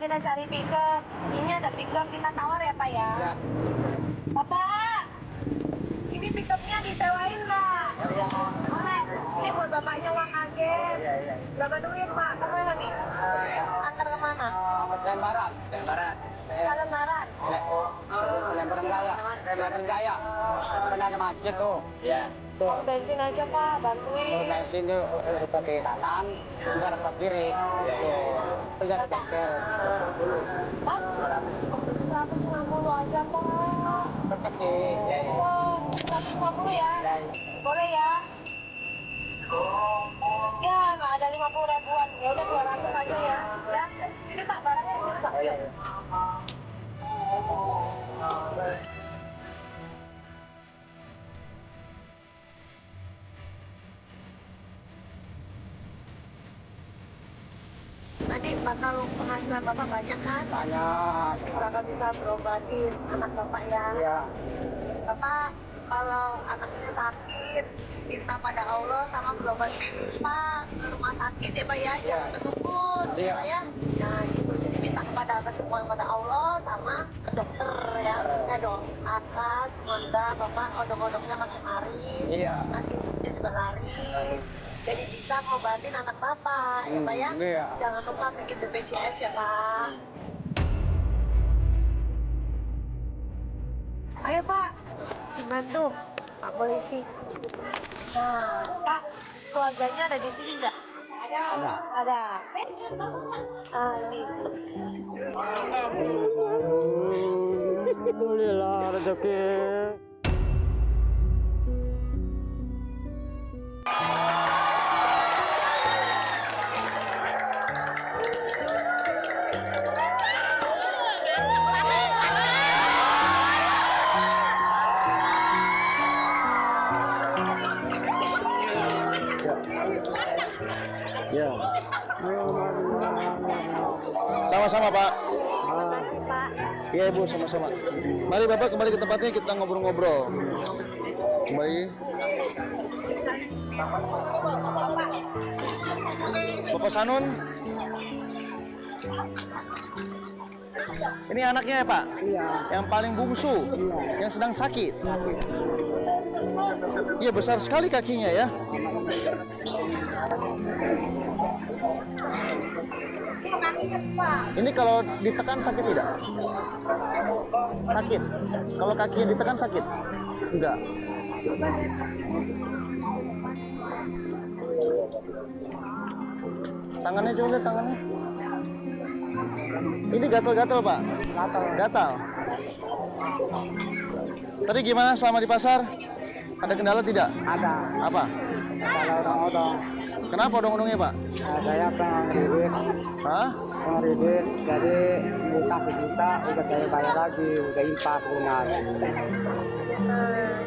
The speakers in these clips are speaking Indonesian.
kita cari pickup. Ini ada pickup kita tawar ya Pak ya. Ya. Bapak, ini pickupnya disewain nggak? Ya. Boleh. Ini buat bapaknya uang kaget. Iya. Berapa duit Pak? Kemana nih? Antar kemana? Lembaran. Lembaran. Lembaran Jaya. Lembaran Jaya. Pernah ada masjid tuh. Iya. Tuh. Bensin aja Pak, bantuin. Bensin tuh pakai tangan, enggak dapat kiri. Iya. Enggak ada bengkel. Pak, 150 aja Pak. Kecil. Iya. Wah, 150 ya? Boleh ya? Ya, nggak ada 50 ribuan. Ya udah 200 aja ya. Ya, ini Pak barangnya di sini Pak. Iya. Tadi bakal penghasilan Bapak banyak kan? Banyak. Bakal bisa berobatin anak Bapak ya. Iya. Bapak kalau anaknya sakit, minta pada Allah sama berobatin Pak ke rumah sakit ya Pak ya, jangan menunggu Iya. ya. Nah gitu, jadi minta kepada semua kepada Allah sama ke dokter ya. Saya doakan semoga Bapak odong-odongnya makin laris, Iya. hasilnya juga laris. Jadi bisa ngobatin anak Bapak ya Pak ya. Iya. Jangan lupa bikin BPJS ya Pak. Ayo Pak, bantu Pak Polisi. Nah, Pak, keluarganya ada di sini nggak? Ada. Ada. Ini. Alhamdulillah rezeki. Ya. Sama-sama Pak. Makasih Pak. Iya Ibu, sama-sama. Mari Bapak kembali ke tempatnya, kita ngobrol-ngobrol. Kembali. Bapak Sanun. Ini anaknya ya Pak? Iya. Yang paling bungsu, yang sedang sakit. Iya, besar sekali kakinya ya. Ini kalau ditekan sakit tidak? Sakit. Kalau kakinya ditekan sakit? Enggak. Tangannya coba lihat tangannya. Ini gatal-gatal Pak? Gatal. Tadi gimana selama di pasar? Ada kendala tidak? Ada. Apa? Kalau odong-odong. Kenapa odong-odongnya Pak? Saya pengeridit. Hah? Pengeridit. Jadi minta sejuta, udah saya bayar lagi, udah impas lunas.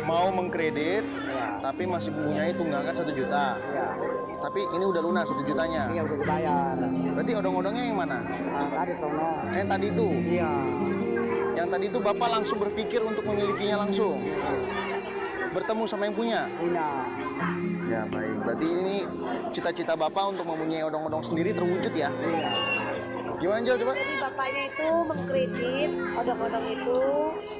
Mau mengkredit, Iya. tapi masih mempunyai tunggakan 1 juta. Iya. Tapi ini udah lunas 1 jutanya. Iya udah dibayar. Berarti odong-odongnya yang mana? Nah, tadi sono. Yang tadi itu. Iya. Yang tadi itu Bapak langsung berpikir untuk memilikinya langsung. Bertemu sama yang punya. Punya. Ya baik. Berarti ini cita-cita Bapak untuk mempunyai odong-odong sendiri terwujud ya. Iya. Gimana Jel coba? Jadi bapaknya itu mengkredit odong-odong itu,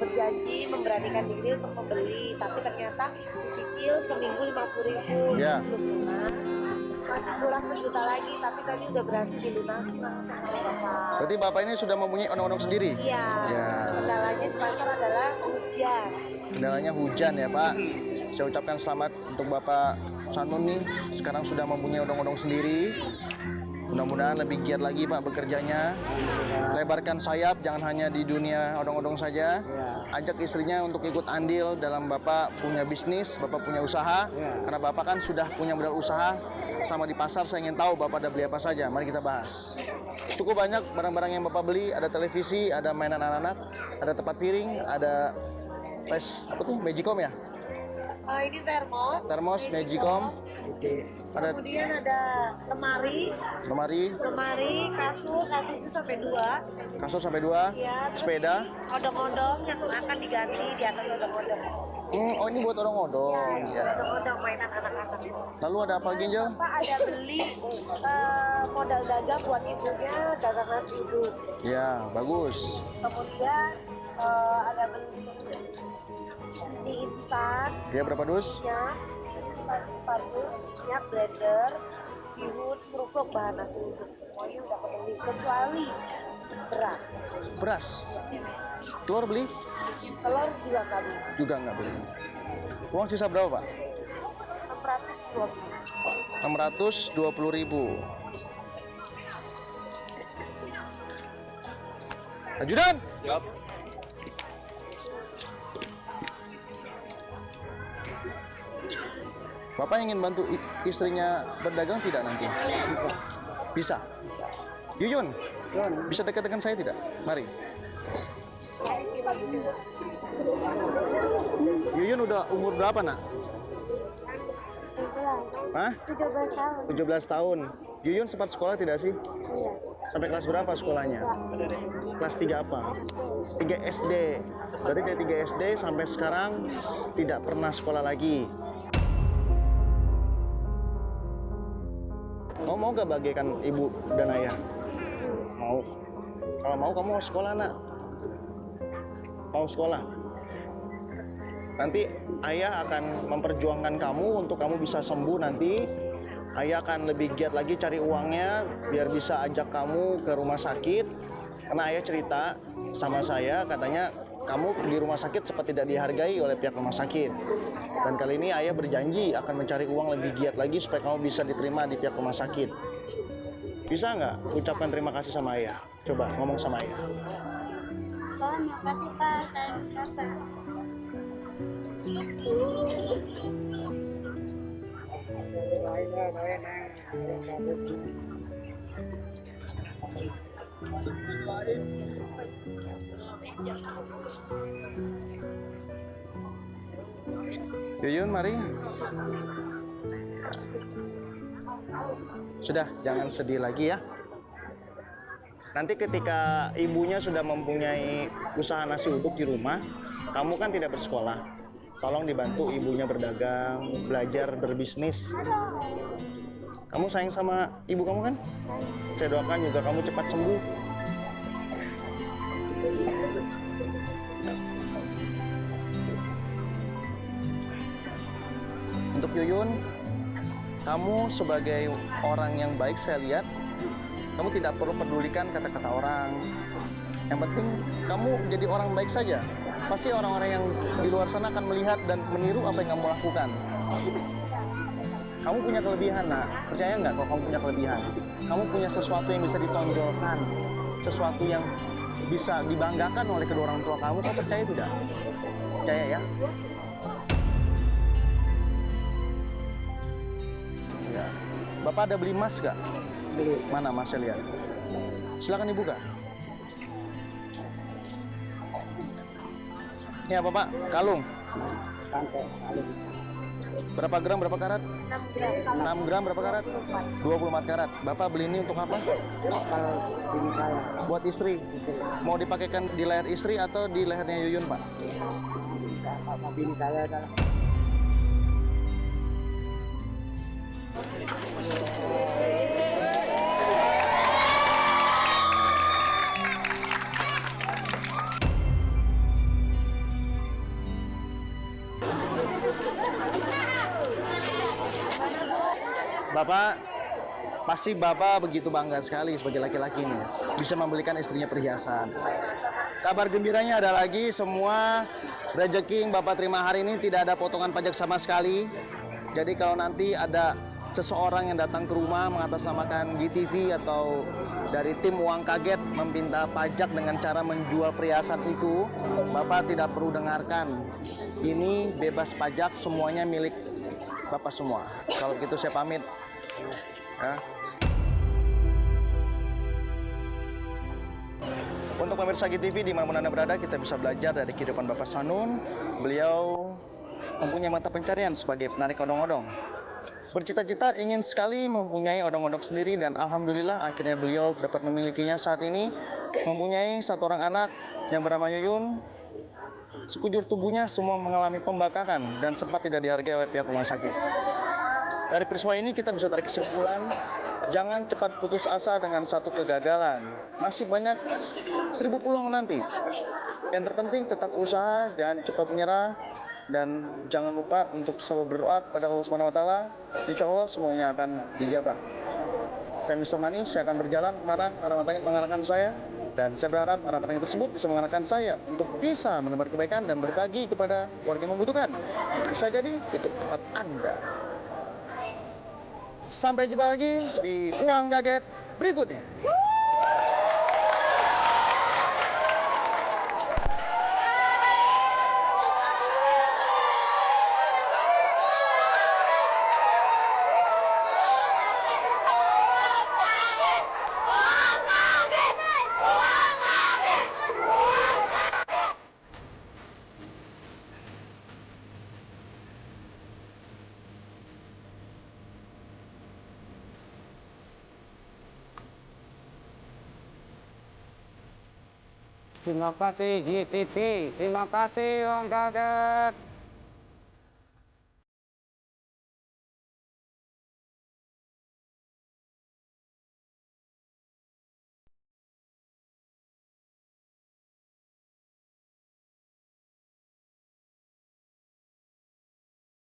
berjanji memberanikan diri untuk membeli, tapi ternyata dicicil seminggu 50.000 Ya. belum lunas, masih kurang 1 juta lagi, tapi tadi udah berhasil dilunasi langsung oleh bapak. Berarti Bapak ini sudah mempunyai odong-odong sendiri? Iya. Ya. Kendalanya di pasar adalah hujan. Kendalanya hujan ya Pak. Saya ucapkan selamat untuk Bapak Sanun nih. Sekarang sudah mempunyai odong-odong sendiri. Mudah-mudahan lebih giat lagi Pak bekerjanya. Lebarkan sayap, jangan hanya di dunia odong-odong saja. Ajak istrinya untuk ikut andil dalam Bapak punya bisnis, Bapak punya usaha. Karena Bapak kan sudah punya modal usaha. Sama di pasar, saya ingin tahu Bapak ada beli apa saja. Mari kita bahas. Cukup banyak barang-barang yang Bapak beli. Ada televisi, ada mainan anak-anak, ada tempat piring, ada flash, apa tuh, Magicom ya? Ini termos. Termos, Magicom. Ada Kemudian ada lemari, kasur itu sampai 2. kasur sampai 2. Ya, terus Sepeda. odong-odong yang akan diganti di atas odong-odong. Oh ini buat odong-odong. Ya. Odong-odong mainan anak-anak. Lalu ada apa lagi, Angel? Bapak ada beli modal dagang buat ibunya, dagang nasi uduk. Ya, bagus. Kemudian ada beli mie instan, Ya, berapa dus? parfum, minyak, blender, bihun, kerupuk, bahan nasi uduk. Semuanya udah kebeli kecuali beras. Beras. Telur beli? Telur juga kali. Juga nggak beli. Uang sisa berapa, Pak? 620.000. Ajudan. Siap. Bapak ingin bantu istrinya berdagang tidak nanti? Bisa. Yuyun, bisa dekat dengan saya tidak? Mari. Yuyun udah umur berapa, Nak? Hah? 17 tahun. 17 tahun. Yuyun sempat sekolah tidak sih? Iya. Sampai kelas berapa sekolahnya? Kelas 3 apa? 3 SD. Berarti dari 3 SD sampai sekarang tidak pernah sekolah lagi. Mau gak bagikan ibu dan ayah? Mau. Kalau mau kamu mau sekolah, Nak. Mau sekolah. Nanti ayah akan memperjuangkan kamu untuk kamu bisa sembuh nanti. Ayah akan lebih giat lagi cari uangnya biar bisa ajak kamu ke rumah sakit. Karena ayah cerita sama saya, katanya kamu di rumah sakit seperti tidak dihargai oleh pihak rumah sakit. Dan kali ini ayah berjanji akan mencari uang lebih giat lagi supaya kamu bisa diterima di pihak rumah sakit. Bisa nggak ucapkan terima kasih sama ayah? Coba ngomong sama ayah. Terima kasih Pak, saya Yuyun, mari. Sudah, jangan sedih lagi ya. Nanti ketika ibunya sudah mempunyai usaha nasi uduk di rumah, kamu kan tidak bersekolah. Tolong dibantu ibunya berdagang, belajar berbisnis. Kamu sayang sama ibu kamu kan? Saya doakan juga kamu cepat sembuh. Untuk Yuyun, kamu sebagai orang yang baik saya lihat, kamu tidak perlu pedulikan kata-kata orang. Yang penting kamu jadi orang baik saja. Pasti orang-orang yang di luar sana akan melihat dan meniru apa yang kamu lakukan. Kamu punya kelebihan, Nak. Percaya nggak kalau kamu punya kelebihan? Kamu punya sesuatu yang bisa ditonjolkan, sesuatu yang bisa dibanggakan oleh kedua orang tua kamu. Kamu percaya tidak? Percaya ya? Ya. Bapak ada beli emas nggak? Beli. Mana Mas, saya lihat. Silakan dibuka. Ya Bapak, kalung. Berapa gram, berapa karat? 6 gram, berapa karat? 24 karat. Bapak beli ini untuk apa? Kalau bini saya. Buat istri. Mau dipakaikan di leher istri atau di lehernya Yuyun, Pak? Bini saya adalah. Bapak, pasti Bapak begitu bangga sekali sebagai laki-laki ini bisa membelikan istrinya perhiasan. Kabar gembiranya ada lagi, semua rezeki yang Bapak terima hari ini tidak ada potongan pajak sama sekali. Jadi kalau nanti ada seseorang yang datang ke rumah mengatasnamakan GTV atau dari tim Uang Kaget meminta pajak dengan cara menjual perhiasan itu, Bapak tidak perlu dengarkan. Ini bebas pajak, semuanya milik Bapak semua. Kalau begitu saya pamit. Ya. Untuk pemirsa GTV dimanapun Anda berada, kita bisa belajar dari kehidupan Bapak Sanun. Beliau mempunyai mata pencarian sebagai penarik odong-odong. Bercita-cita ingin sekali mempunyai odong-odong sendiri dan alhamdulillah akhirnya beliau dapat memilikinya saat ini. Mempunyai satu orang anak yang bernama Yuyun. Sekujur tubuhnya semua mengalami pembakaran dan sempat tidak dihargai oleh pihak rumah sakit. Dari peristiwa ini kita bisa tarik kesimpulan, jangan cepat putus asa dengan satu kegagalan. Masih banyak 1000 peluang nanti. Yang terpenting tetap usaha dan cepat menyerah. Dan jangan lupa untuk selalu berdoa kepada Allah Subhanahu wa taala. Insya Allah semuanya akan dijabah. Saya Mr. Mani, saya akan berjalan kemana orang-orang mengarahkan saya. Dan saya berharap orang-orang tersebut bisa mengarahkan saya untuk bisa menebar kebaikan dan berbagi kepada warga yang membutuhkan. Bisa jadi itu tempat Anda. Sampai jumpa lagi di Uang Kaget berikutnya. Terima kasih GTV, terima kasih Uang Kaget.